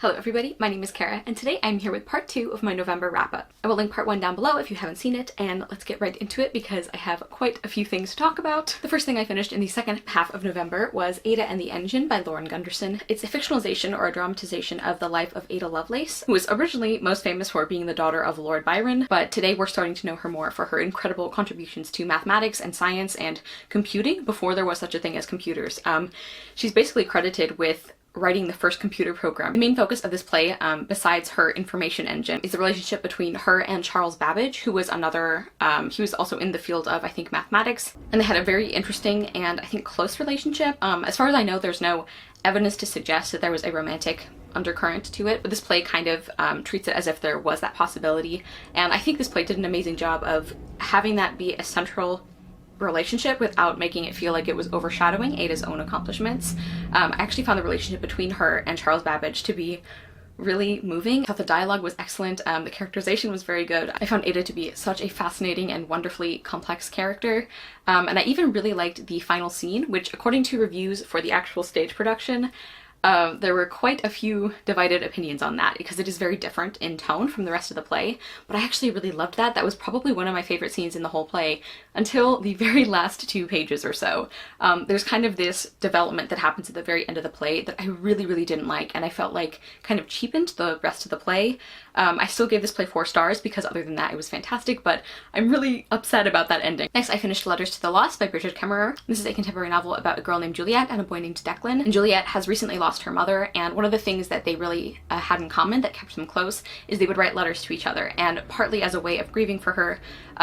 Hello everybody, my name is Kara, and today I'm here with part 2 of my November wrap-up. I will link part 1 down below if you haven't seen it, and let's get right into it because I have quite a few things to talk about. The first thing I finished in the second half of November was Ada and the Engine by Lauren Gunderson. It's a fictionalization or a dramatization of the life of Ada Lovelace, who was originally most famous for being the daughter of Lord Byron, but today we're starting to know her more for her incredible contributions to mathematics and science and computing before there was such a thing as computers. She's basically credited with writing the first computer program. The main focus of this play, besides her information engine, is the relationship between her and Charles Babbage, who was another, he was also in the field of, I think, mathematics, and they had a very interesting and, I think, close relationship. As far as I know, there's no evidence to suggest that there was a romantic undercurrent to it, but this play kind of treats it as if there was that possibility, and I think this play did an amazing job of having that be a central relationship without making it feel like it was overshadowing Ada's own accomplishments. I actually found the relationship between her and Charles Babbage to be really moving. I thought the dialogue was excellent, the characterization was very good. I found Ada to be such a fascinating and wonderfully complex character, and I even really liked the final scene, which according to reviews for the actual stage production, there were quite a few divided opinions on that because it is very different in tone from the rest of the play, but I actually really loved that. That was probably one of my favorite scenes in the whole play until the very last 2 pages or so. There's kind of this development that happens at the very end of the play that I really didn't like, and I felt like kind of cheapened the rest of the play. I still gave this play 4 stars because other than that it was fantastic, but I'm really upset about that ending. Next, I finished Letters to the Lost by Bridget Kemmerer. This is a contemporary novel about a girl named Juliet and a boy named Declan, and Juliet has recently lost her mother, and one of the things that they really had in common that kept them close is they would write letters to each other, and partly as a way of grieving for her,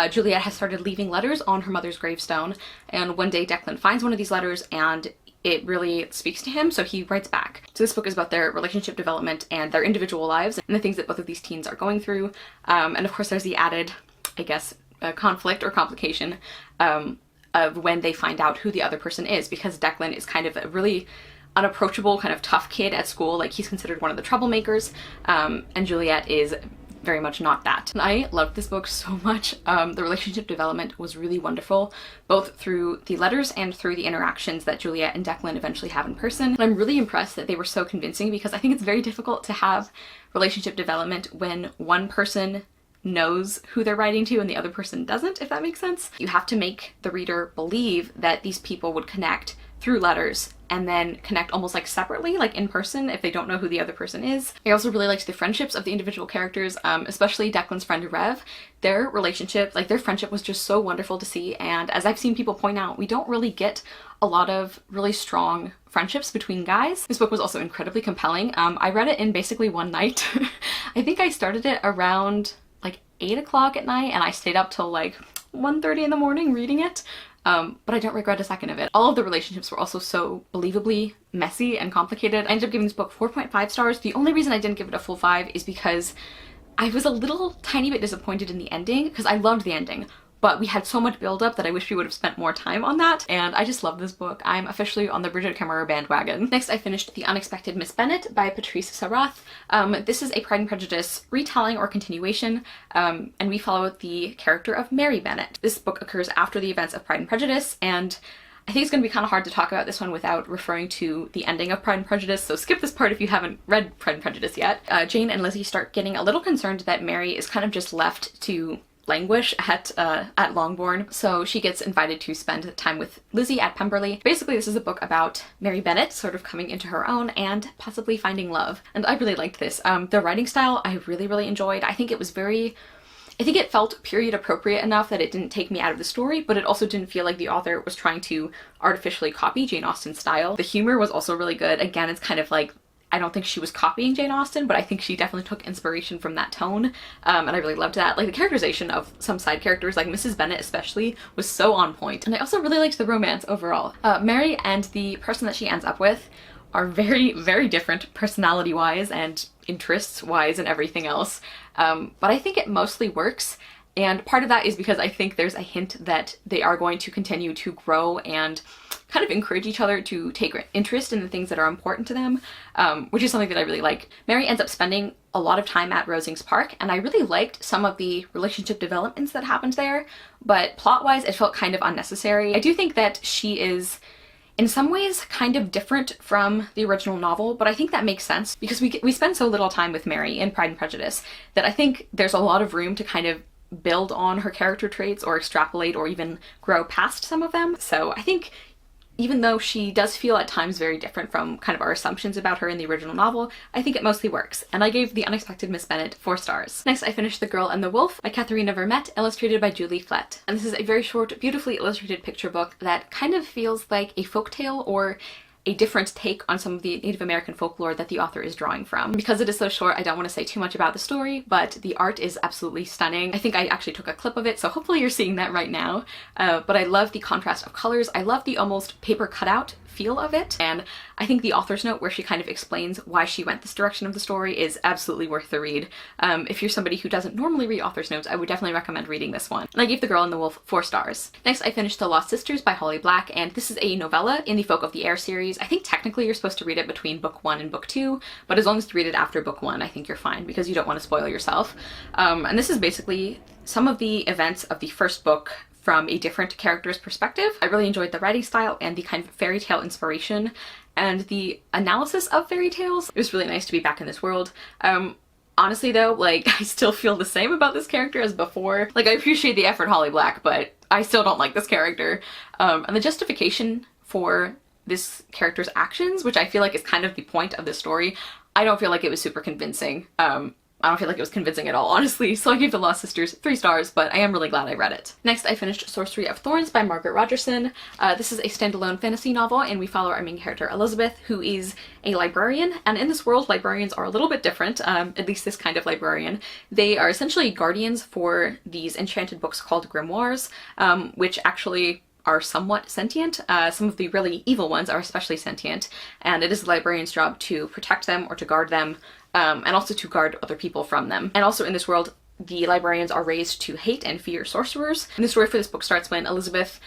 Juliet has started leaving letters on her mother's gravestone, and one day Declan finds one of these letters and it really speaks to him, so he writes back. So this book is about their relationship development and their individual lives and the things that both of these teens are going through, and of course there's the added, I guess, conflict or complication of when they find out who the other person is, because Declan is kind of a really unapproachable, kind of tough kid at school. Like, he's considered one of the troublemakers, and Juliet is very much not that. And I loved this book so much. The relationship development was really wonderful, both through the letters and through the interactions that Juliet and Declan eventually have in person. And I'm really impressed that they were so convincing, because I think it's very difficult to have relationship development when one person knows who they're writing to and the other person doesn't, if that makes sense. You have to make the reader believe that these people would connect through letters and then connect almost like separately, like in person, if they don't know who the other person is. I also really liked the friendships of the individual characters, especially Declan's friend Rev. Their relationship, like their friendship, was just so wonderful to see, and as I've seen people point out, we don't really get a lot of really strong friendships between guys. This book was also incredibly compelling. I read it in basically one night. I think I started it around like 8 o'clock at night and I stayed up till like 1:30 in the morning reading it. But I don't regret a second of it. All of the relationships were also so believably messy and complicated. I ended up giving this book 4.5 stars. The only reason I didn't give it a full 5 is because I was a little tiny bit disappointed in the ending, because I loved the ending, but we had so much build-up that I wish we would have spent more time on that, and I just love this book. I'm officially on the Bridget Kemmerer bandwagon. Next, I finished The Unexpected Miss Bennet by Patrice Sarath. This is a Pride and Prejudice retelling or continuation, and we follow the character of Mary Bennet. This book occurs after the events of Pride and Prejudice, and I think it's going to be kind of hard to talk about this one without referring to the ending of Pride and Prejudice, so skip this part if you haven't read Pride and Prejudice yet. Jane and Lizzie start getting a little concerned that Mary is kind of just left to languish at Longbourn, so she gets invited to spend time with Lizzie at Pemberley. Basically, this is a book about Mary Bennet sort of coming into her own and possibly finding love, and I really liked this. The writing style I really enjoyed. I think it felt period appropriate enough that it didn't take me out of the story, but it also didn't feel like the author was trying to artificially copy Jane Austen's style. The humor was also really good. Again, it's kind of like, I don't think she was copying Jane Austen, but I think she definitely took inspiration from that tone, and I really loved that. Like, the characterization of some side characters, like Mrs. Bennet especially, was so on point, and I also really liked the romance overall. Mary and the person that she ends up with are very different personality-wise and interests-wise and everything else, but I think it mostly works. And part of that is because I think there's a hint that they are going to continue to grow and kind of encourage each other to take interest in the things that are important to them, which is something that I really like. Mary ends up spending a lot of time at Rosings Park, and I really liked some of the relationship developments that happened there, but plot-wise it felt kind of unnecessary. I do think that she is in some ways kind of different from the original novel, but I think that makes sense because we spend so little time with Mary in Pride and Prejudice that I think there's a lot of room to kind of build on her character traits or extrapolate or even grow past some of them. So I think even though she does feel at times very different from kind of our assumptions about her in the original novel, I think it mostly works, and I gave The Unexpected Miss Bennet 4 stars. Next, I finished The Girl and the Wolf by Katharina Vermette, illustrated by Julie Flett. And this is a very short, beautifully illustrated picture book that kind of feels like a folktale or a different take on some of the Native American folklore that the author is drawing from. Because it is so short, I don't want to say too much about the story, but the art is absolutely stunning. I think I actually took a clip of it, so hopefully you're seeing that right now. But I love the contrast of colors. I love the almost paper cutout feel of it, and I think the author's note where she kind of explains why she went this direction of the story is absolutely worth the read. If you're somebody who doesn't normally read author's notes, I would definitely recommend reading this one. And I gave The Girl and the Wolf 4 stars. Next, I finished The Lost Sisters by Holly Black, and this is a novella in the Folk of the Air series. I think technically you're supposed to read it between book 1 and book 2, but as long as you read it after book 1, I think you're fine because you don't want to spoil yourself. And this is basically some of the events of the first book from a different character's perspective. I really enjoyed the writing style and the kind of fairy tale inspiration and the analysis of fairy tales. It was really nice to be back in this world. Honestly though, like, I still feel the same about this character as before. Like, I appreciate the effort, Holly Black, but I still don't like this character. And the justification for this character's actions, which I feel like is kind of the point of the story, I don't feel like it was super convincing. I don't feel like it was convincing at all, honestly, so I gave The Lost Sisters 3 stars, but I am really glad I read it. Next, I finished Sorcery of Thorns by Margaret Rogerson. This is a standalone fantasy novel, and we follow our main character, Elizabeth, who is a librarian, and in this world, librarians are a little bit different, at least this kind of librarian. They are essentially guardians for these enchanted books called grimoires, which actually are somewhat sentient. Some of the really evil ones are especially sentient, and it is the librarian's job to protect them or to guard them, and also to guard other people from them. And also in this world, the librarians are raised to hate and fear sorcerers. And the story for this book starts when Elizabeth,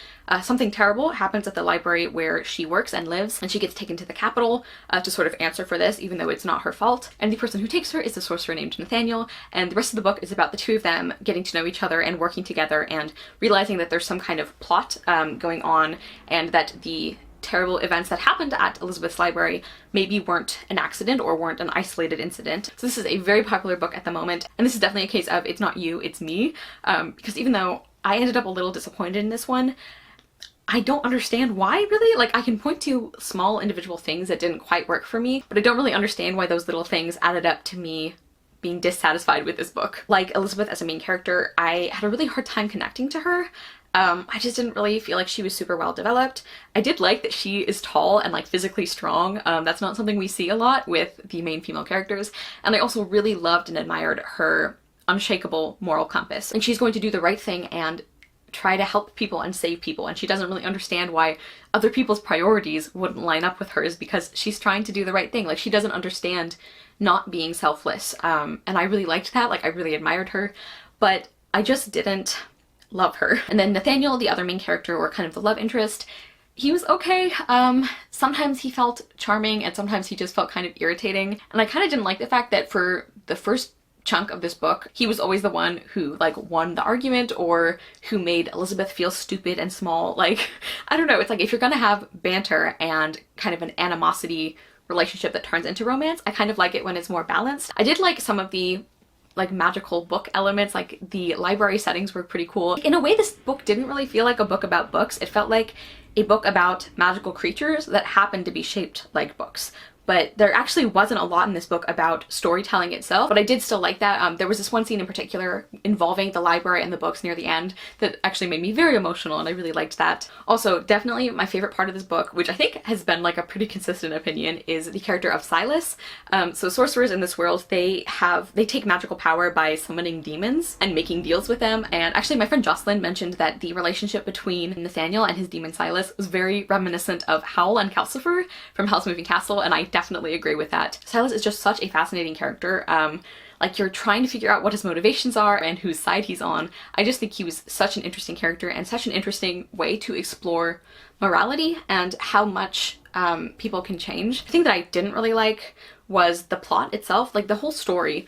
something terrible happens at the library where she works and lives, and she gets taken to the capital to sort of answer for this, even though it's not her fault. And the person who takes her is a sorcerer named Nathaniel, and the rest of the book is about the two of them getting to know each other and working together and realizing that there's some kind of plot going on, and that the terrible events that happened at Elizabeth's library maybe weren't an accident or weren't an isolated incident. So this is a very popular book at the moment, and this is definitely a case of it's not you, it's me, because even though I ended up a little disappointed in this one, I don't understand why, really. Like, I can point to small individual things that didn't quite work for me, but I don't really understand why those little things added up to me being dissatisfied with this book. Like Elizabeth as a main character, I had a really hard time connecting to her. I just didn't really feel like she was super well developed. I did like that she is tall and like physically strong. That's not something we see a lot with the main female characters. And I also really loved and admired her unshakable moral compass. And she's going to do the right thing and try to help people and save people, and she doesn't really understand why other people's priorities wouldn't line up with hers because she's trying to do the right thing. Like, she doesn't understand not being selfless. And I really liked that. Like, I really admired her, but I just didn't love her. And then Nathaniel, the other main character, or kind of the love interest, he was okay. Sometimes he felt charming and sometimes he just felt kind of irritating. And I kind of didn't like the fact that for the first chunk of this book, he was always the one who like won the argument or who made Elizabeth feel stupid and small. Like, I don't know, it's like if you're gonna have banter and kind of an animosity relationship that turns into romance, I kind of like it when it's more balanced. I did like some of the like magical book elements, like the library settings were pretty cool. In a way, this book didn't really feel like a book about books. It felt like a book about magical creatures that happened to be shaped like books. But there actually wasn't a lot in this book about storytelling itself, but I did still like that. There was this one scene in particular involving the library and the books near the end that actually made me very emotional, and I really liked that. Also, definitely my favorite part of this book, which I think has been like a pretty consistent opinion, is the character of Silas. So sorcerers in this world, they take magical power by summoning demons and making deals with them. And actually my friend Jocelyn mentioned that the relationship between Nathaniel and his demon Silas was very reminiscent of Howl and Calcifer from Howl's Moving Castle, and I definitely agree with that. Silas is just such a fascinating character. Like, you're trying to figure out what his motivations are and whose side he's on. I just think he was such an interesting character and such an interesting way to explore morality and how much people can change. The thing that I didn't really like was the plot itself. Like, the whole story,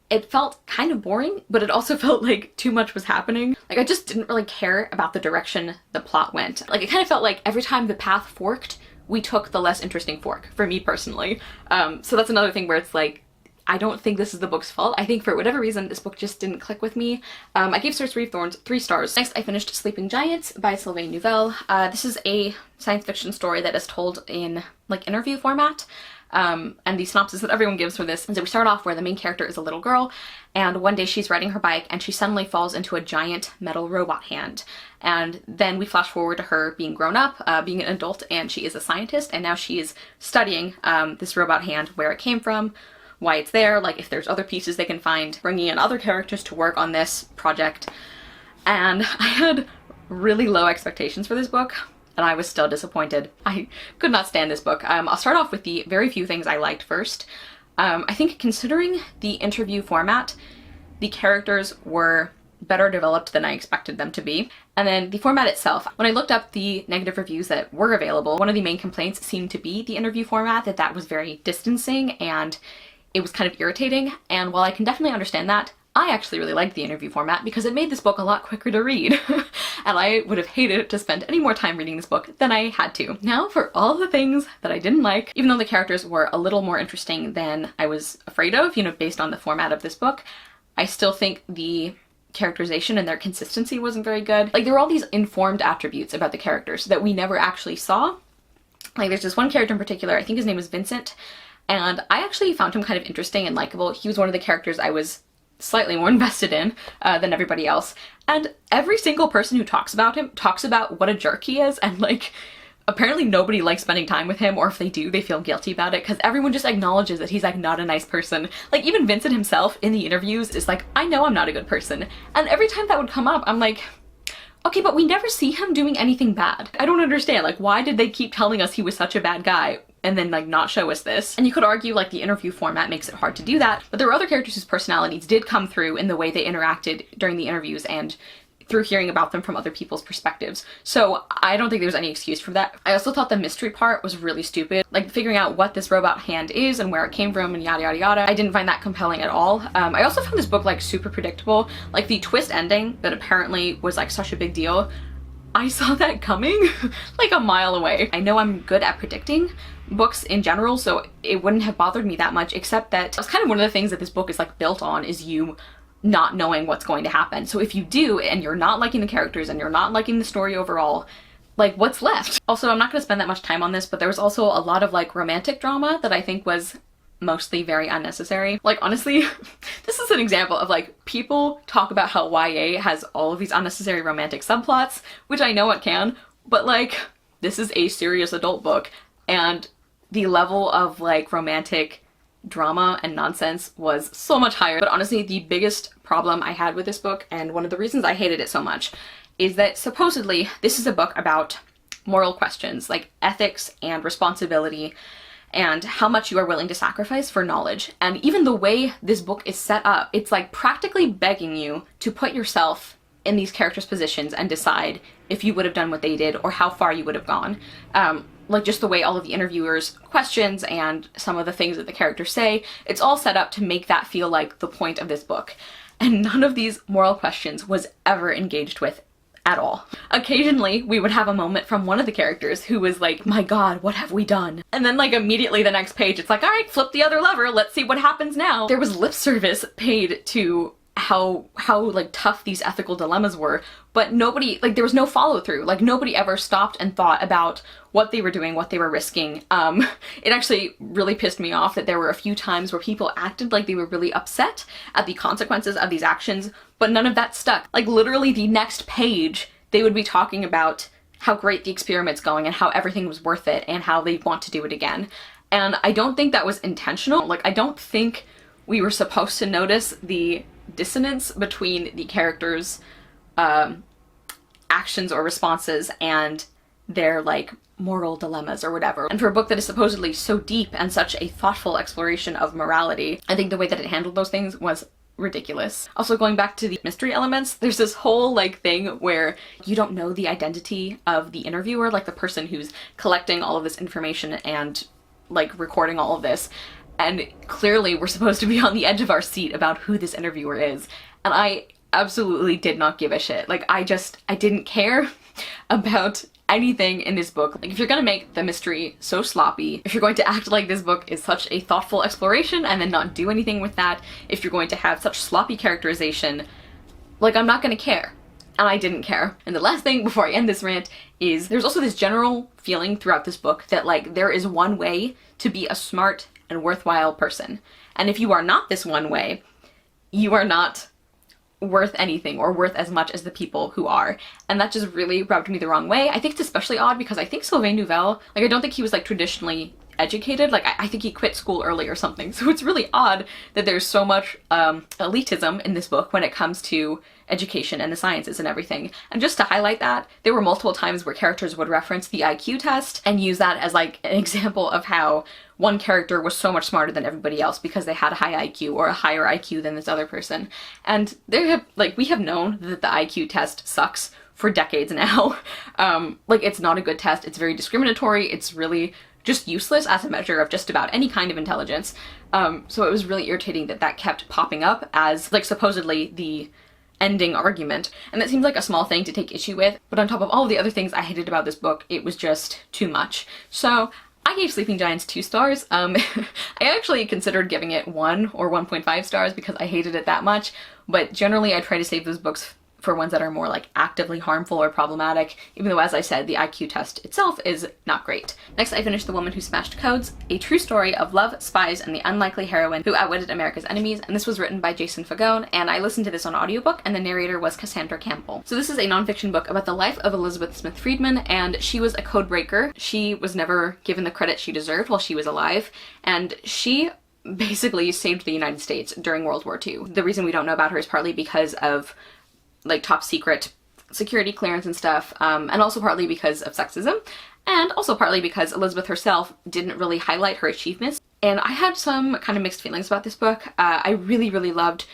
it felt kind of boring, but it also felt like too much was happening. Like, I just didn't really care about the direction the plot went. Like, it kind of felt like every time the path forked, we took the less interesting fork, for me personally. So that's another thing where it's like, I don't think this is the book's fault. I think for whatever reason, this book just didn't click with me. I gave Sorcery of Thorns 3 stars. Next, I finished Sleeping Giants by Sylvain Neuvel. This is a science fiction story that is told in like interview format. And the synopsis that everyone gives for this is that we start off where the main character is a little girl, and one day she's riding her bike and she suddenly falls into a giant metal robot hand. And then we flash forward to her being grown up, being an adult, and she is a scientist, and now she is studying this robot hand, where it came from, why it's there, like if there's other pieces they can find, bringing in other characters to work on this project. And I had really low expectations for this book, and I was still disappointed. I could not stand this book. I'll start off with the very few things I liked first. I think considering the interview format, the characters were better developed than I expected them to be. And then the format itself, when I looked up the negative reviews that were available, one of the main complaints seemed to be the interview format, that was very distancing and it was kind of irritating. And while I can definitely understand that, I actually really liked the interview format because it made this book a lot quicker to read. And I would have hated to spend any more time reading this book than I had to. Now for all the things that I didn't like, even though the characters were a little more interesting than I was afraid of, you know, based on the format of this book, I still think the characterization and their consistency wasn't very good. Like, there were all these informed attributes about the characters that we never actually saw. Like, there's this one character in particular, I think his name is Vincent, and I actually found him kind of interesting and likable. He was one of the characters I was slightly more invested in than everybody else. And every single person who talks about him talks about what a jerk he is, and like, apparently nobody likes spending time with him, or if they do, they feel guilty about it, because everyone just acknowledges that he's like not a nice person. Like, even Vincent himself in the interviews is like, I know I'm not a good person. And every time that would come up, I'm like, okay, but we never see him doing anything bad. I don't understand, like, why did they keep telling us he was such a bad guy and then like not show us this? And you could argue like the interview format makes it hard to do that, but there were other characters whose personalities did come through in the way they interacted during the interviews and through hearing about them from other people's perspectives. So I don't think there's any excuse for that. I also thought the mystery part was really stupid. Like, figuring out what this robot hand is and where it came from and yada yada yada. I didn't find that compelling at all. I also found this book like super predictable. Like, the twist ending that apparently was like such a big deal, I saw that coming like a mile away. I know I'm good at predicting books in general, so it wouldn't have bothered me that much, except that it's kind of one of the things that this book is like built on, is you not knowing what's going to happen. So if you do, and you're not liking the characters and you're not liking the story overall, like, what's left? Also, I'm not going to spend that much time on this, but there was also a lot of like romantic drama that I think was mostly very unnecessary. Like, honestly, this is an example of like, people talk about how YA has all of these unnecessary romantic subplots, which I know it can, but like, this is a serious adult book, and the level of like romantic drama and nonsense was so much higher. But honestly, the biggest problem I had with this book, and one of the reasons I hated it so much, is that supposedly this is a book about moral questions like ethics and responsibility and how much you are willing to sacrifice for knowledge. And even the way this book is set up, it's like practically begging you to put yourself in these characters' positions and decide if you would have done what they did or how far you would have gone. Like, just the way all of the interviewers' questions and some of the things that the characters say, it's all set up to make that feel like the point of this book. And none of these moral questions was ever engaged with at all. Occasionally, we would have a moment from one of the characters who was like, my god, what have we done? And then like immediately the next page, it's like, all right, flip the other lever, let's see what happens now. There was lip service paid to how like tough these ethical dilemmas were, but nobody, like, there was no follow through. Like, nobody ever stopped and thought about what they were doing, what they were risking. It actually really pissed me off that there were a few times where people acted like they were really upset at the consequences of these actions, but none of that stuck. Like, literally the next page, they would be talking about how great the experiment's going and how everything was worth it and how they want to do it again. And I don't think that was intentional. Like, I don't think we were supposed to notice the dissonance between the characters' actions or responses and their like moral dilemmas or whatever. And for a book that is supposedly so deep and such a thoughtful exploration of morality, I think the way that it handled those things was ridiculous. Also, going back to the mystery elements, there's this whole like thing where you don't know the identity of the interviewer, like the person who's collecting all of this information and like recording all of this. And clearly we're supposed to be on the edge of our seat about who this interviewer is. And I absolutely did not give a shit. Like, I didn't care about anything in this book. Like, if you're gonna make the mystery so sloppy, if you're going to act like this book is such a thoughtful exploration and then not do anything with that, if you're going to have such sloppy characterization, like, I'm not gonna care. And I didn't care. And the last thing before I end this rant is there's also this general feeling throughout this book that, like, there is one way to be a smart and worthwhile person. And if you are not this one way, you are not worth anything or worth as much as the people who are. And that just really rubbed me the wrong way. I think it's especially odd because I think Sylvain Nouvel, like, I don't think he was, like, traditionally educated. Like, I think he quit school early or something. So it's really odd that there's so much elitism in this book when it comes to education and the sciences and everything. And just to highlight that, there were multiple times where characters would reference the IQ test and use that as, like, an example of how one character was so much smarter than everybody else because they had a high IQ or a higher IQ than this other person. And we have known that the IQ test sucks for decades now. Like, it's not a good test. It's very discriminatory. It's really just useless as a measure of just about any kind of intelligence. So it was really irritating that that kept popping up as, like, supposedly the ending argument. And that seems like a small thing to take issue with, but on top of all of the other things I hated about this book, it was just too much. So I gave Sleeping Giants 2 stars. I actually considered giving it 1 or 1.5 stars because I hated it that much, but generally I try to save those books for ones that are more, like, actively harmful or problematic, even though, as I said, the IQ test itself is not great. Next, I finished The Woman Who Smashed Codes, a true story of love, spies, and the unlikely heroine who outwitted America's enemies, and this was written by Jason Fagone, and I listened to this on audiobook, and the narrator was Cassandra Campbell. So this is a nonfiction book about the life of Elizabeth Smith Friedman, and she was a code breaker. She was never given the credit she deserved while she was alive, and she basically saved the United States during World War II. The reason we don't know about her is partly because of, like, top secret security clearance and stuff, and also partly because of sexism, and also partly because Elizabeth herself didn't really highlight her achievements. And I had some kind of mixed feelings about this book. I really, really loved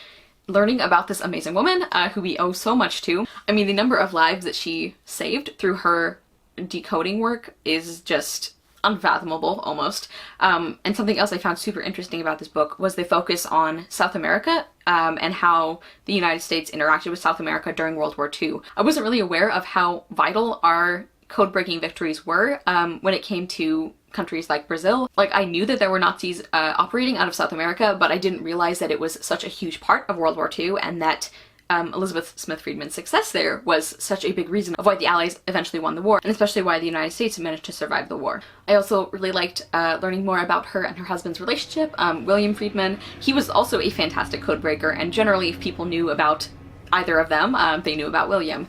learning about this amazing woman who we owe so much to. I mean, the number of lives that she saved through her decoding work is just unfathomable, almost. And something else I found super interesting about this book was the focus on South America and how the United States interacted with South America during World War II. I wasn't really aware of how vital our code-breaking victories were when it came to countries like Brazil. Like, I knew that there were Nazis operating out of South America, but I didn't realize that it was such a huge part of World War II and that Elizabeth Smith Friedman's success there was such a big reason of why the Allies eventually won the war, and especially why the United States managed to survive the war. I also really liked learning more about her and her husband's relationship, William Friedman. He was also a fantastic codebreaker, and generally if people knew about either of them, they knew about William.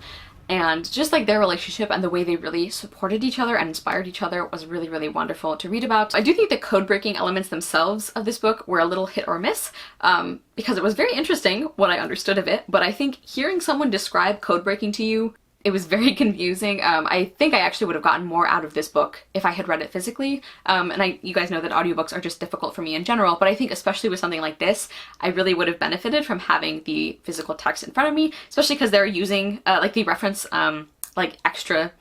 And just, like, their relationship and the way they really supported each other and inspired each other was really, really wonderful to read about. I do think the code-breaking elements themselves of this book were a little hit or miss, because it was very interesting what I understood of it, but I think hearing someone describe code-breaking to you, it was very confusing. I think I actually would have gotten more out of this book if I had read it physically. And you guys know that audiobooks are just difficult for me in general, but I think especially with something like this, I really would have benefited from having the physical text in front of me, especially because they're using, like, they reference, like, extra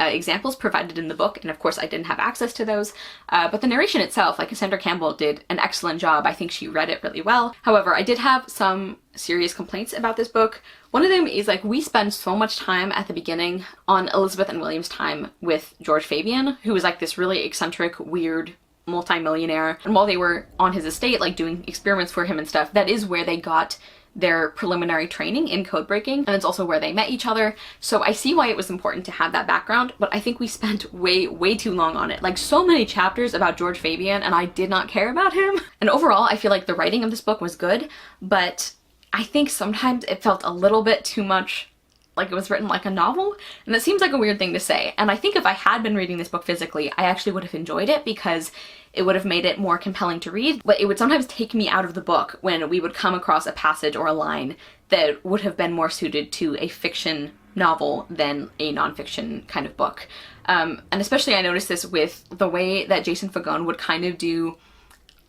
examples provided in the book, and of course I didn't have access to those, but the narration itself, like, Cassandra Campbell did an excellent job. I think she read it really well. However, I did have some serious complaints about this book. One of them is, like, we spend so much time at the beginning on Elizabeth and William's time with George Fabian, who was, like, this really eccentric, weird multi-millionaire, and while they were on his estate, like, doing experiments for him and stuff, that is where they got their preliminary training in code breaking, and it's also where they met each other. So I see why it was important to have that background, but I think we spent way too long on it. Like, so many chapters about George Fabian, and I did not care about him. And overall, I feel like the writing of this book was good, but I think sometimes it felt a little bit too much like it was written like a novel, and that seems like a weird thing to say. And I think if I had been reading this book physically, I actually would have enjoyed it because it would have made it more compelling to read, but it would sometimes take me out of the book when we would come across a passage or a line that would have been more suited to a fiction novel than a nonfiction kind of book. And especially I noticed this with the way that Jason Fagone would kind of do,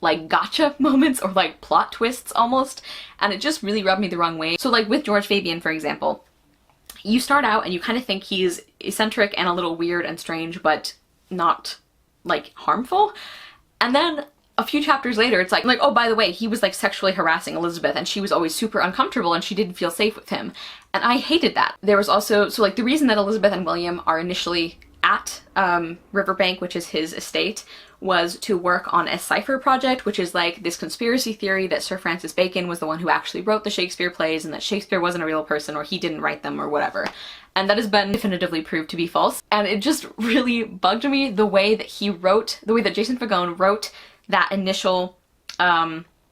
like, gotcha moments or, like, plot twists almost, and it just really rubbed me the wrong way. So, like, with George Fabian, for example, you start out and you kind of think he's eccentric and a little weird and strange, but not, like, harmful. And then a few chapters later, it's like, oh, by the way, he was, like, sexually harassing Elizabeth, and she was always super uncomfortable and she didn't feel safe with him. And I hated that. There was also, so, like, the reason that Elizabeth and William are initially at Riverbank, which is his estate, was to work on a cipher project, which is like this conspiracy theory that Sir Francis Bacon was the one who actually wrote the Shakespeare plays and that Shakespeare wasn't a real person or he didn't write them or whatever. And that has been definitively proved to be false. And it just really bugged me the way that the way that Jason Fagone wrote that initial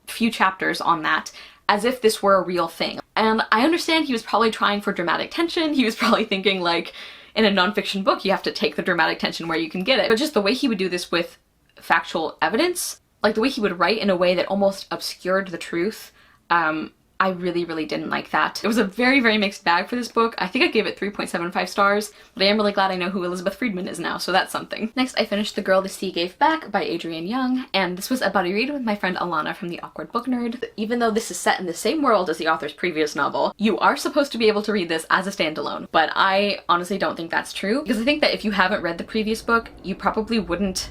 few chapters on that as if this were a real thing. And I understand he was probably trying for dramatic tension. He was probably thinking like, in a nonfiction book, you have to take the dramatic tension where you can get it. But just the way he would do this with factual evidence, like the way he would write in a way that almost obscured the truth, I really, really didn't like that. It was a very, very mixed bag for this book. I think I gave it 3.75 stars, but I am really glad I know who Elizabeth Friedman is now, so that's something. Next, I finished The Girl the Sea Gave Back by Adrienne Young, and this was a buddy read with my friend Alana from The Awkward Book Nerd. Even though this is set in the same world as the author's previous novel, you are supposed to be able to read this as a standalone, but I honestly don't think that's true, because I think that if you haven't read the previous book, you probably wouldn't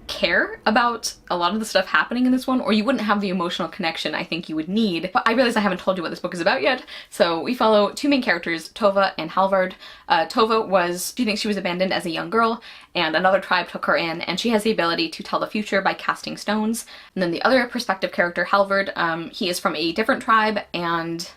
care about a lot of the stuff happening in this one, or you wouldn't have the emotional connection I think you would need. But I realize I haven't told you what this book is about yet, so we follow two main characters, Tova and Halvard. She thinks she was abandoned as a young girl, and another tribe took her in, and she has the ability to tell the future by casting stones. And then the other perspective character, Halvard, he is from a different tribe, and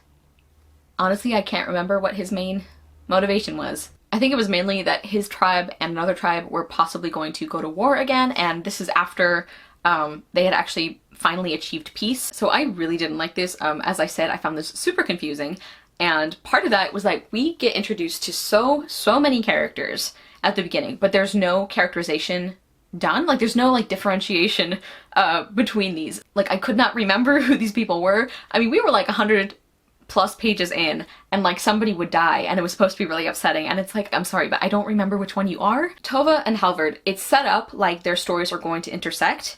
honestly I can't remember what his main motivation was. I think it was mainly that his tribe and another tribe were possibly going to go to war again, and this is after they had actually finally achieved peace. So I really didn't like this. As I said, I found this super confusing, and part of that was like we get introduced to so many characters at the beginning, but there's no characterization done. Like there's no like differentiation between these. Like I could not remember who these people were. I mean, we were like 100+ pages in and like somebody would die and it was supposed to be really upsetting, and it's like, I'm sorry, but I don't remember which one you are. Tova and Halvard, it's set up like their stories are going to intersect,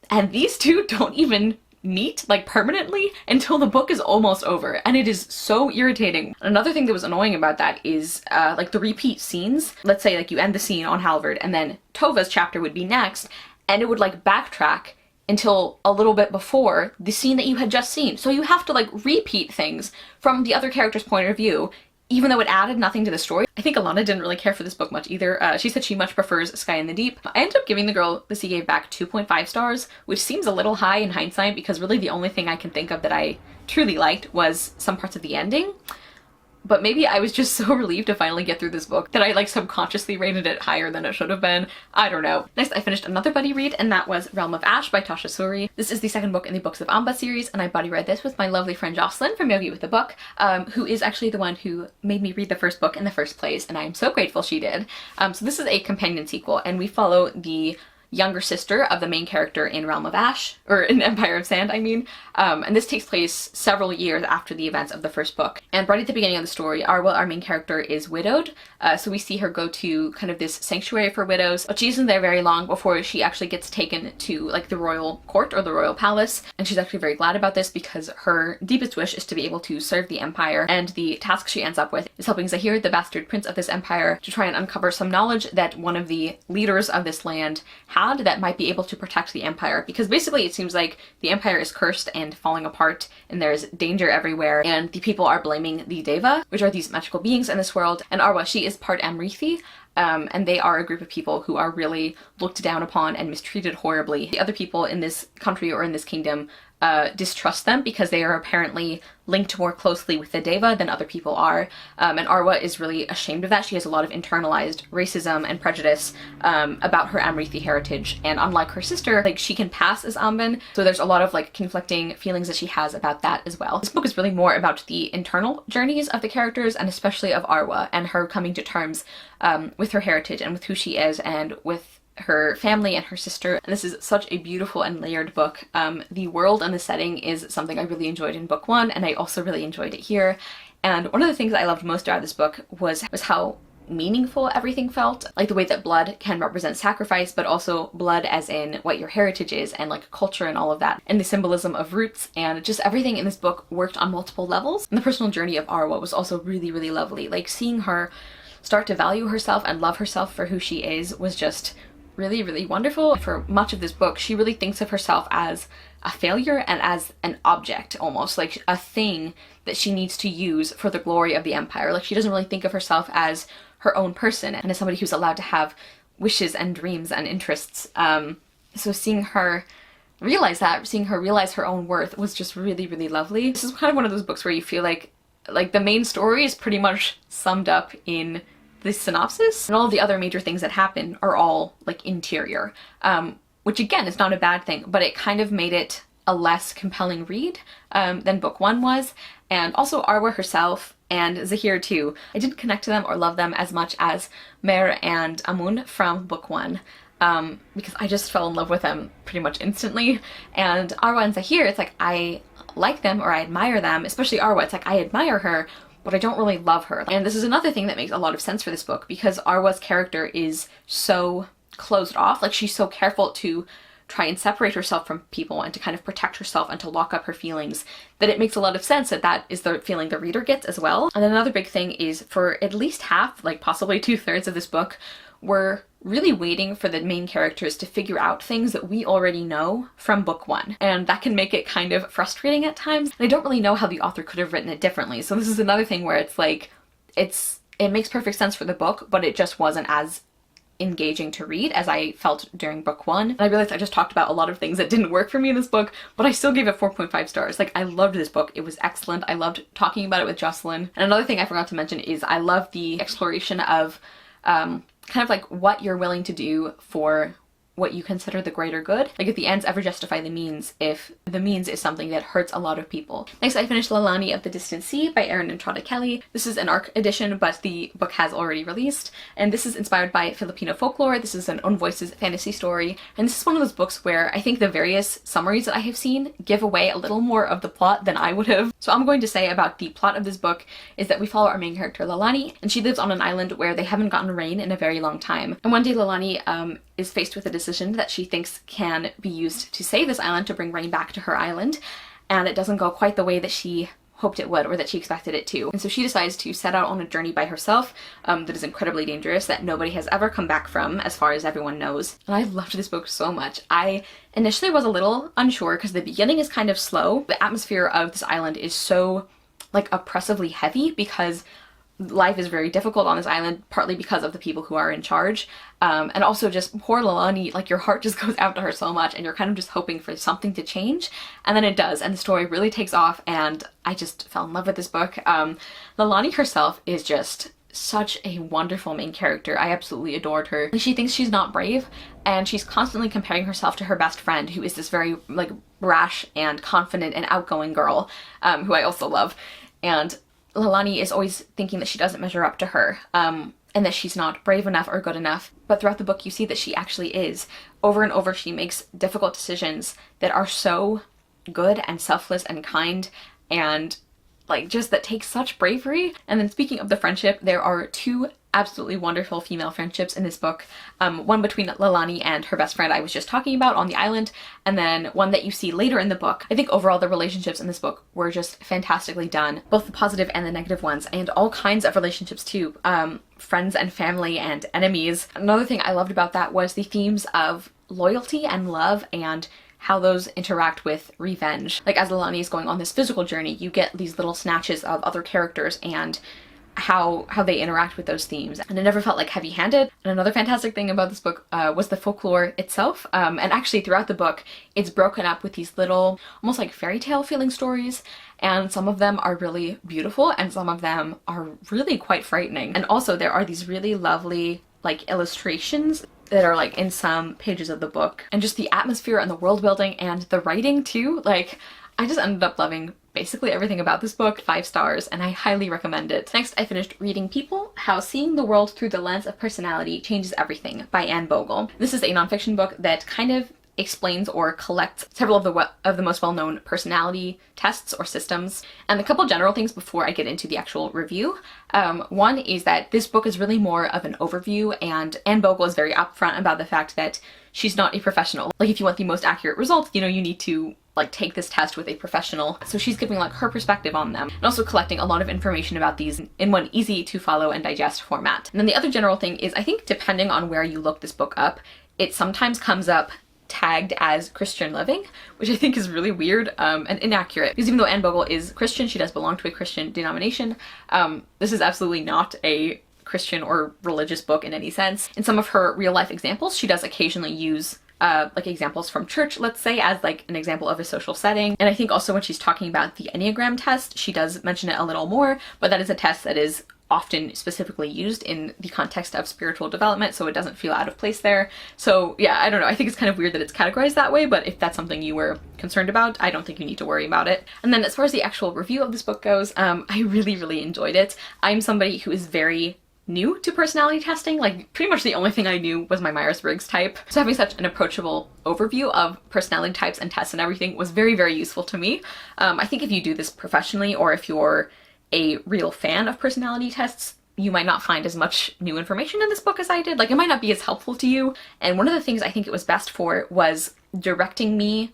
and these two don't even meet like permanently until the book is almost over, and it is so irritating. Another thing that was annoying about that is like the repeat scenes. Let's say like you end the scene on Halvard and then Tova's chapter would be next, and it would like backtrack until a little bit before the scene that you had just seen. So you have to like repeat things from the other character's point of view, even though it added nothing to the story. I think Alana didn't really care for this book much either. She said she much prefers Sky in the Deep. I ended up giving The Girl the Sea Gave Back 2.5 stars, which seems a little high in hindsight because really the only thing I can think of that I truly liked was some parts of the ending. But maybe I was just so relieved to finally get through this book that I like subconsciously rated it higher than it should have been. I don't know. Next, I finished another buddy read, and that was Realm of Ash by Tasha Suri. This is the second book in the Books of Amba series, and I buddy read this with my lovely friend Jocelyn from Yogi with the Book, who is actually the one who made me read the first book in the first place, and I am so grateful she did. So this is a companion sequel, and we follow the younger sister of the main character in Realm of Ash, or in Empire of Sand, I mean. And this takes place several years after the events of the first book. And right at the beginning of the story, Arwa, our main character, is widowed. So we see her go to kind of this sanctuary for widows, but she isn't there very long before she actually gets taken to like the royal court or the royal palace. And she's actually very glad about this because her deepest wish is to be able to serve the empire. And the task she ends up with is helping Zahir, the bastard prince of this empire, to try and uncover some knowledge that one of the leaders of this land had that might be able to protect the empire, because basically it seems like the empire is cursed and falling apart and there's danger everywhere, and the people are blaming the Deva, which are these magical beings in this world. And Arwa, she is part Amrithi, and they are a group of people who are really looked down upon and mistreated horribly. The other people in this country or in this kingdom distrust them because they are apparently linked more closely with the Deva than other people are, and Arwa is really ashamed of that. She has a lot of internalized racism and prejudice about her Amrithi heritage, and unlike her sister, like, she can pass as Amban, so there's a lot of like conflicting feelings that she has about that as well. This book is really more about the internal journeys of the characters, and especially of Arwa, and her coming to terms with her heritage and with who she is and with her family and her sister. And this is such a beautiful and layered book. The world and the setting is something I really enjoyed in book one, and I also really enjoyed it here. And one of the things I loved most about this book was how meaningful everything felt. Like the way that blood can represent sacrifice, but also blood as in what your heritage is and like culture and all of that. And the symbolism of roots, and just everything in this book worked on multiple levels. And the personal journey of Arwa was also really, really lovely. Like seeing her start to value herself and love herself for who she is was just really, really wonderful. For much of this book, she really thinks of herself as a failure and as an object, almost like a thing that she needs to use for the glory of the empire. Like she doesn't really think of herself as her own person and as somebody who's allowed to have wishes and dreams and interests. So seeing her realize that, seeing her realize her own worth was just really, really lovely. This is kind of one of those books where you feel like the main story is pretty much summed up in the synopsis, and all of the other major things that happen are all like interior, which again is not a bad thing, but it kind of made it a less compelling read than book one was. And also Arwa herself and Zahir too, I didn't connect to them or love them as much as Mer and Amun from book one, because I just fell in love with them pretty much instantly. And Arwa and Zahir, it's like I like them or I admire them, especially Arwa, it's like I admire her, but I don't really love her. And this is another thing that makes a lot of sense for this book, because Arwa's character is so closed off, like she's so careful to try and separate herself from people and to kind of protect herself and to lock up her feelings, that it makes a lot of sense that that is the feeling the reader gets as well. And then another big thing is for at least half, like possibly 2/3 of this book, we're really waiting for the main characters to figure out things that we already know from book one. And that can make it kind of frustrating at times. And I don't really know how the author could have written it differently. So this is another thing where it's like, it makes perfect sense for the book, but it just wasn't as engaging to read as I felt during book one. And I realized I just talked about a lot of things that didn't work for me in this book, but I still gave it 4.5 stars. Like, I loved this book. It was excellent. I loved talking about it with Jocelyn. And another thing I forgot to mention is I love the exploration of kind of like what you're willing to do for what you consider the greater good. Like, if the ends ever justify the means, if the means is something that hurts a lot of people. Next, I finished Lalani of the Distant Sea by Erin and Trada Kelly. This is an ARC edition, but the book has already released, and this is inspired by Filipino folklore. This is an Own Voices fantasy story, and this is one of those books where I think the various summaries that I have seen give away a little more of the plot than I would have. So I'm going to say about the plot of this book is that we follow our main character Lalani, and she lives on an island where they haven't gotten rain in a very long time. And one day Lalani is faced with a decision that she thinks can be used to save this island, to bring rain back to her island, and it doesn't go quite the way that she hoped it would or that she expected it to. And so she decides to set out on a journey by herself that is incredibly dangerous, that nobody has ever come back from as far as everyone knows. And I loved this book so much. I initially was a little unsure because the beginning is kind of slow. The atmosphere of this island is so like oppressively heavy because life is very difficult on this island, partly because of the people who are in charge. And also just poor Lalani, like your heart just goes out to her so much and you're kind of just hoping for something to change. And then it does, and the story really takes off, and I just fell in love with this book. Lalani herself is just such a wonderful main character. I absolutely adored her. She thinks she's not brave, and she's constantly comparing herself to her best friend, who is this very like brash and confident and outgoing girl, who I also love. And Lalani is always thinking that she doesn't measure up to her, and that she's not brave enough or good enough. But throughout the book you see that she actually is. Over and over she makes difficult decisions that are so good and selfless and kind, and like just that takes such bravery. And then speaking of the friendship, there are two absolutely wonderful female friendships in this book. One between Lalani and her best friend I was just talking about on the island, and then one that you see later in the book. I think overall the relationships in this book were just fantastically done, both the positive and the negative ones, and all kinds of relationships too. Friends and family and enemies. Another thing I loved about that was the themes of loyalty and love and how those interact with revenge. Like, as Lalani is going on this physical journey, you get these little snatches of other characters and how they interact with those themes, and it never felt like heavy-handed. And another fantastic thing about this book was the folklore itself, and actually throughout the book it's broken up with these little almost like fairy tale feeling stories, and some of them are really beautiful and some of them are really quite frightening. And also there are these really lovely like illustrations that are like in some pages of the book, and just the atmosphere and the world building and the writing too. Like, I just ended up loving basically everything about this book. 5 stars, and I highly recommend it. Next, I finished reading People: How Seeing the World Through the Lens of Personality Changes Everything by Anne Bogle. This is a nonfiction book that kind of explains or collects several of the most well-known personality tests or systems. And a couple general things before I get into the actual review. One is that this book is really more of an overview, and Anne Bogle is very upfront about the fact that she's not a professional. Like, if you want the most accurate results, you know, you need to like take this test with a professional. So she's giving like her perspective on them, and also collecting a lot of information about these in one easy to follow and digest format. And then the other general thing is, I think depending on where you look this book up, it sometimes comes up tagged as Christian living, which I think is really weird and inaccurate, because even though Anne Bogle is Christian, she does belong to a Christian denomination. This is absolutely not a Christian or religious book in any sense. In some of her real life examples, she does occasionally use like examples from church, let's say, as like an example of a social setting. And I think also when she's talking about the Enneagram test, she does mention it a little more, but that is a test that is often specifically used in the context of spiritual development, so it doesn't feel out of place there. So yeah, I don't know, I think it's kind of weird that it's categorized that way, but if that's something you were concerned about, I don't think you need to worry about it. And then as far as the actual review of this book goes, I really enjoyed it. I'm somebody who is very new to personality testing. Like, pretty much the only thing I knew was my Myers-Briggs type. So having such an approachable overview of personality types and tests and everything was very useful to me. I think if you do this professionally, or if you're a real fan of personality tests, you might not find as much new information in this book as I did. Like, it might not be as helpful to you. And one of the things I think it was best for was directing me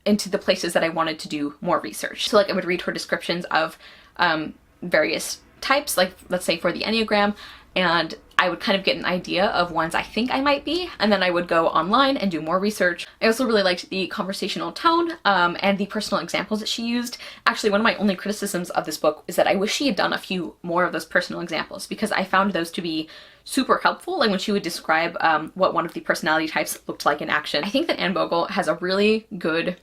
into the places that I wanted to do more research. So like, I would read her descriptions of various types, like let's say for the Enneagram, and I would kind of get an idea of ones I think I might be, and then I would go online and do more research. I also really liked the conversational tone and the personal examples that she used. Actually, one of my only criticisms of this book is that I wish she had done a few more of those personal examples, because I found those to be super helpful, like when she would describe what one of the personality types looked like in action. I think that Anne Bogle has a really good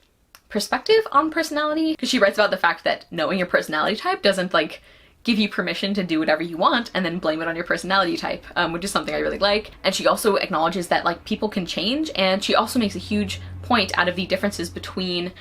perspective on personality, because she writes about the fact that knowing your personality type doesn't like give you permission to do whatever you want and then blame it on your personality type, which is something I really like. And she also acknowledges that like people can change, and she also makes a huge point out of the differences between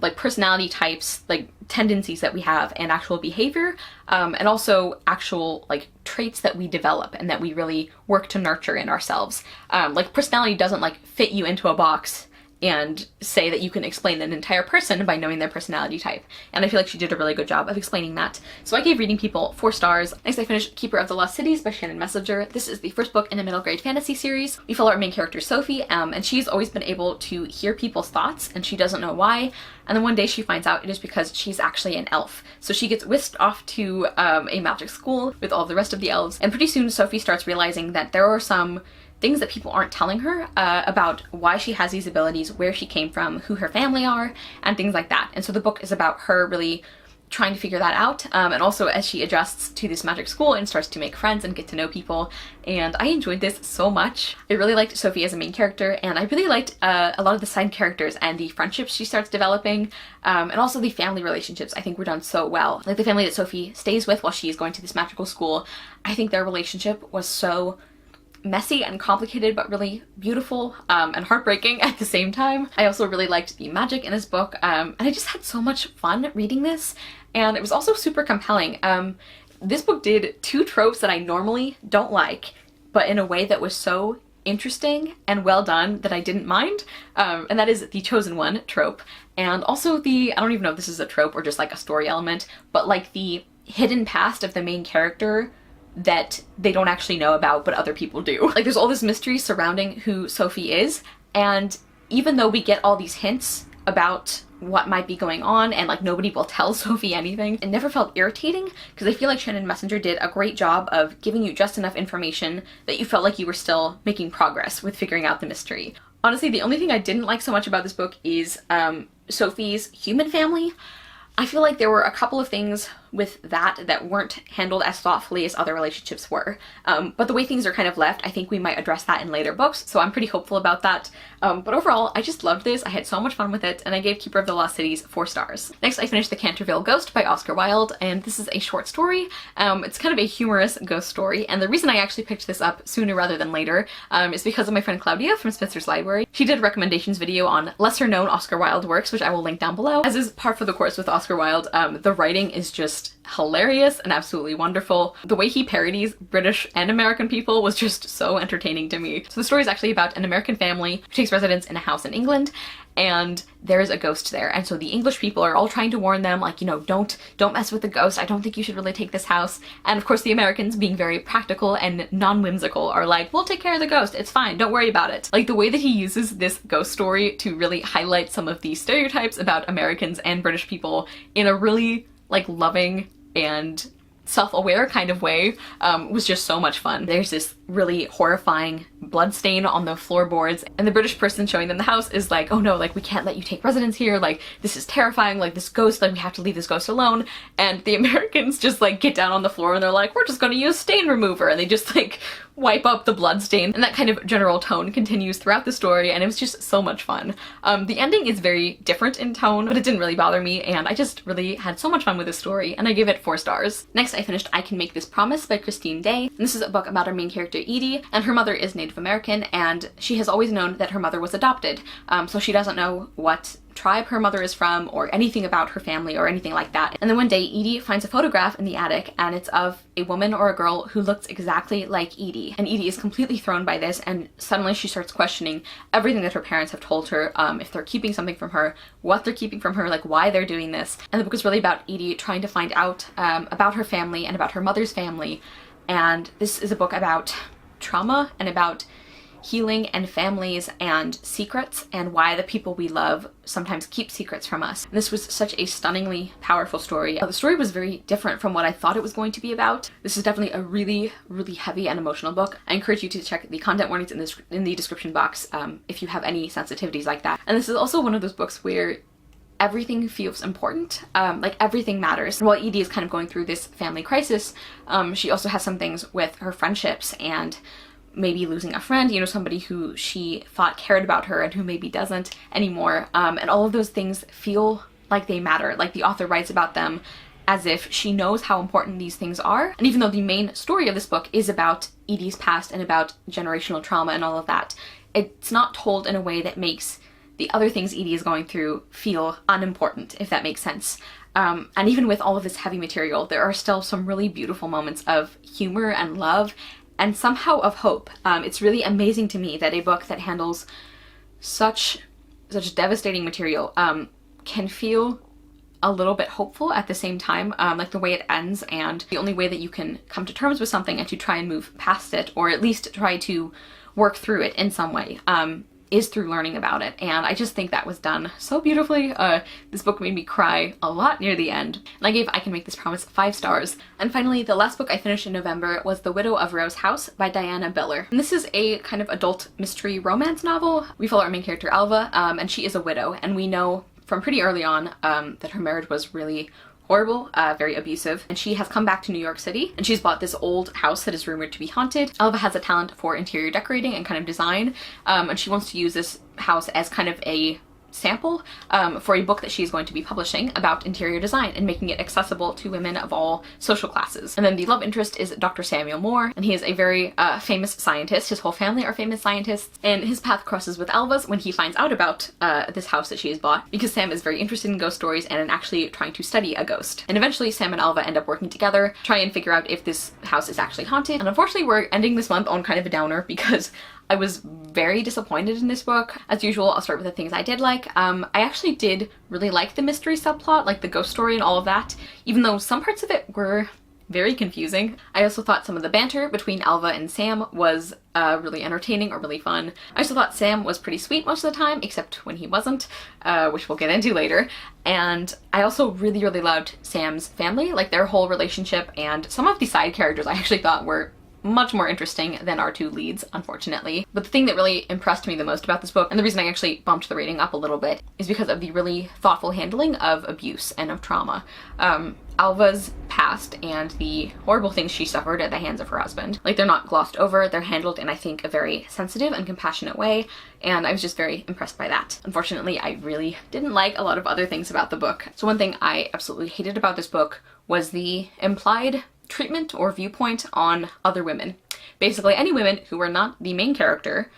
like personality types, like tendencies that we have, and actual behavior, and also actual like traits that we develop and that we really work to nurture in ourselves. Like, personality doesn't like fit you into a box and say that you can explain an entire person by knowing their personality type. And I feel like she did a really good job of explaining that. So I gave Reading People 4 stars. Next I finished Keeper of the Lost Cities by Shannon Messenger. This is the first book in a middle grade fantasy series. We follow our main character Sophie, and she's always been able to hear people's thoughts, and she doesn't know why. And then one day she finds out it is because she's actually an elf. So she gets whisked off to a magic school with all the rest of the elves, and pretty soon Sophie starts realizing that there are some things that people aren't telling her about why she has these abilities, where she came from, who her family are, and things like that. And so the book is about her really trying to figure that out, and also as she adjusts to this magic school and starts to make friends and get to know people. And I enjoyed this so much. I really liked Sophie as a main character, and I really liked a lot of the side characters and the friendships she starts developing, and also the family relationships I think were done so well. Like the family that Sophie stays with while she's going to this magical school, I think their relationship was so messy and complicated, but really beautiful and heartbreaking at the same time. I also really liked the magic in this book, and I just had so much fun reading this, and it was also super compelling. This book did 2 tropes that I normally don't like, but in a way that was so interesting and well done that I didn't mind, and that is the chosen one trope, and also the, I don't even know if this is a trope or just like a story element, but like the hidden past of the main character that they don't actually know about, but other people do. Like, there's all this mystery surrounding who Sophie is, and even though we get all these hints about what might be going on, and like nobody will tell Sophie anything, it never felt irritating, because I feel like Shannon Messenger did a great job of giving you just enough information that you felt like you were still making progress with figuring out the mystery. Honestly, the only thing I didn't like so much about this book is Sophie's human family. I feel like there were a couple of things with that weren't handled as thoughtfully as other relationships were. But the way things are kind of left, I think we might address that in later books, so I'm pretty hopeful about that. But overall, I just loved this. I had so much fun with it, and I gave Keeper of the Lost Cities 4 stars. Next, I finished The Canterville Ghost by Oscar Wilde, and this is a short story. It's kind of a humorous ghost story, and the reason I actually picked this up sooner rather than later is because of my friend Claudia from Spencer's Library. She did a recommendations video on lesser-known Oscar Wilde works, which I will link down below. As is par for the course with Oscar Wilde, the writing is just hilarious and absolutely wonderful. The way he parodies British and American people was just so entertaining to me. So the story is actually about an American family who takes residence in a house in England, and there is a ghost there. And so the English people are all trying to warn them, like, you know, don't mess with the ghost. I don't think you should really take this house. And of course the Americans, being very practical and non-whimsical, are like, we'll take care of the ghost. It's fine. Don't worry about it. Like, the way that he uses this ghost story to really highlight some of the stereotypes about Americans and British people in a really like loving and self-aware kind of way was just so much fun. There's this really horrifying bloodstain on the floorboards, and the British person showing them the house is like, oh no, like we can't let you take residence here, like this is terrifying, like this ghost, like we have to leave this ghost alone. And the Americans just like get down on the floor and they're like, we're just gonna use stain remover, and they just like wipe up the blood stain. And that kind of general tone continues throughout the story, and it was just so much fun. The ending is very different in tone, but it didn't really bother me, and I just really had so much fun with this story, and I give it 4 stars. Next, I finished I Can Make This Promise by Christine Day, and this is a book about our main character Edie, and her mother is Native American, and she has always known that her mother was adopted, so she doesn't know what tribe her mother is from or anything about her family or anything like that. And then one day Edie finds a photograph in the attic, and it's of a woman or a girl who looks exactly like Edie. And Edie is completely thrown by this, and suddenly she starts questioning everything that her parents have told her, if they're keeping something from her, what they're keeping from her, like why they're doing this. And the book is really about Edie trying to find out about her family and about her mother's family. And this is a book about trauma and about healing and families and secrets, and why the people we love sometimes keep secrets from us. And this was such a stunningly powerful story. The story was very different from what I thought it was going to be about. This is definitely a really, really heavy and emotional book. I encourage you to check the content warnings in the description box if you have any sensitivities like that. And this is also one of those books where everything feels important, like everything matters. And while Edie is kind of going through this family crisis, she also has some things with her friendships and maybe losing a friend, you know, somebody who she thought cared about her and who maybe doesn't anymore. And all of those things feel like they matter, like the author writes about them as if she knows how important these things are. And even though the main story of this book is about Edie's past and about generational trauma and all of that, it's not told in a way that makes the other things Edie is going through feel unimportant, if that makes sense. And even with all of this heavy material, there are still some really beautiful moments of humor and love and somehow of hope. It's really amazing to me that a book that handles such devastating material can feel a little bit hopeful at the same time, like the way it ends, and the only way that you can come to terms with something and to try and move past it, or at least try to work through it in some way, is through learning about it. And I just think that was done so beautifully. This book made me cry a lot near the end, and I gave I Can Make This Promise 5 stars. And finally, the last book I finished in November was The Widow of Rose House by Diana Biller. And this is a kind of adult mystery romance novel. We follow our main character Alva, and she is a widow, and we know from pretty early on that her marriage was really horrible, very abusive, and she has come back to New York City, and she's bought this old house that is rumored to be haunted. Alva has a talent for interior decorating and kind of design, and she wants to use this house as kind of a sample for a book that she's going to be publishing about interior design and making it accessible to women of all social classes. And then the love interest is Dr. Samuel Moore, and he is a very famous scientist. His whole family are famous scientists, and his path crosses with Alva's when he finds out about this house that she has bought, because Sam is very interested in ghost stories and in actually trying to study a ghost. And eventually Sam and Alva end up working together, try and figure out if this house is actually haunted. And unfortunately we're ending this month on kind of a downer, because I was very disappointed in this book. As usual, I'll start with the things I did like. I actually did really like the mystery subplot, like the ghost story and all of that, even though some parts of it were very confusing. I also thought some of the banter between Alva and Sam was really entertaining or really fun. I also thought Sam was pretty sweet most of the time, except when he wasn't, which we'll get into later. And I also really, really loved Sam's family, like their whole relationship, and some of the side characters I actually thought were much more interesting than our 2 leads, unfortunately. But the thing that really impressed me the most about this book, and the reason I actually bumped the rating up a little bit, is because of the really thoughtful handling of abuse and of trauma. Alva's past and the horrible things she suffered at the hands of her husband. Like, they're not glossed over, they're handled in, I think, a very sensitive and compassionate way, and I was just very impressed by that. Unfortunately, I really didn't like a lot of other things about the book. So one thing I absolutely hated about this book was the implied treatment or viewpoint on other women. Basically any women who were not the main character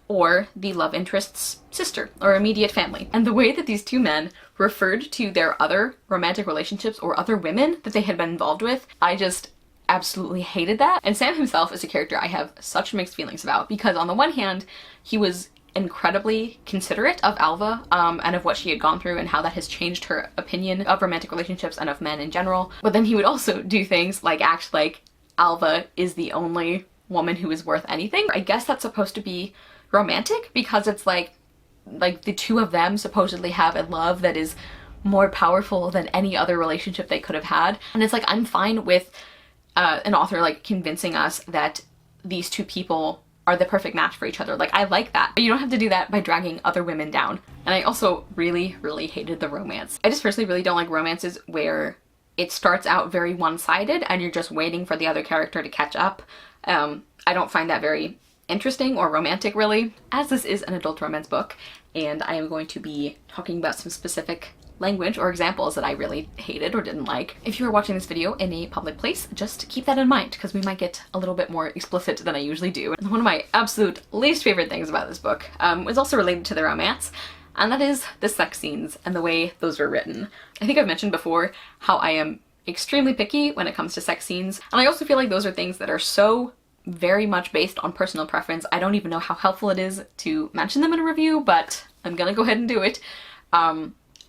or the love interest's sister or immediate family. And the way that these 2 men referred to their other romantic relationships or other women that they had been involved with, I just absolutely hated that. And Sam himself is a character I have such mixed feelings about, because on the one hand, he was incredibly considerate of Alva and of what she had gone through and how that has changed her opinion of romantic relationships and of men in general. But then he would also do things like act like Alva is the only woman who is worth anything. I guess that's supposed to be romantic, because it's like the 2 of them supposedly have a love that is more powerful than any other relationship they could have had. And it's like, I'm fine with an author like convincing us that these two people are the perfect match for each other. Like, I like that. But you don't have to do that by dragging other women down. And I also really, really hated the romance. I just personally really don't like romances where it starts out very one-sided and you're just waiting for the other character to catch up. I don't find that very interesting or romantic, really. As this is an adult romance book, and I am going to be talking about some specific language or examples that I really hated or didn't like. If you are watching this video in a public place, just keep that in mind, because we might get a little bit more explicit than I usually do. And one of my absolute least favorite things about this book was also related to the romance, and that is the sex scenes and the way those were written. I think I've mentioned before how I am extremely picky when it comes to sex scenes, and I also feel like those are things that are so very much based on personal preference. I don't even know how helpful it is to mention them in a review, but I'm gonna go ahead and do it.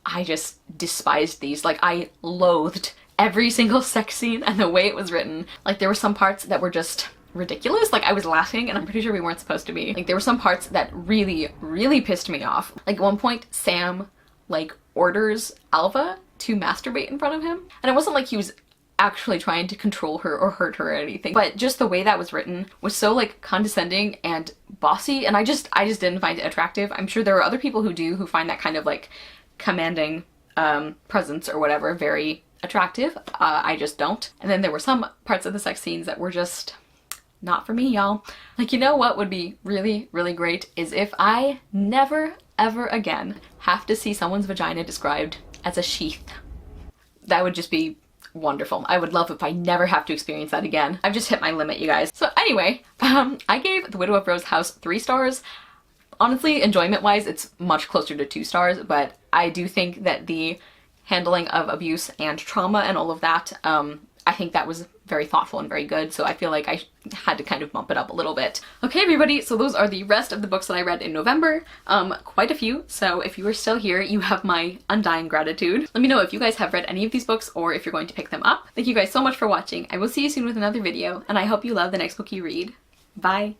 I just despised these. Like, I loathed every single sex scene and the way it was written. Like, there were some parts that were just ridiculous. Like, I was laughing and I'm pretty sure we weren't supposed to be. Like, there were some parts that really, really pissed me off. Like, at one point, Sam, like, orders Alva to masturbate in front of him. And it wasn't like he was actually trying to control her or hurt her or anything, but just the way that was written was so, like, condescending and bossy, and I just didn't find it attractive. I'm sure there are other people who do, who find that kind of, like, commanding presence or whatever very attractive. I just don't. And then there were some parts of the sex scenes that were just not for me, y'all. Like, you know what would be really, really great is if I never, ever again have to see someone's vagina described as a sheath. That would just be wonderful. I would love if I never have to experience that again. I've just hit my limit, you guys. So anyway, I gave The Widow of Rose House 3 stars. Honestly, enjoyment-wise, it's much closer to 2 stars, but I do think that the handling of abuse and trauma and all of that, I think that was very thoughtful and very good, so I feel like I had to kind of bump it up a little bit. Okay, everybody, so those are the rest of the books that I read in November. Quite a few, so if you are still here, you have my undying gratitude. Let me know if you guys have read any of these books or if you're going to pick them up. Thank you guys so much for watching. I will see you soon with another video, and I hope you love the next book you read. Bye!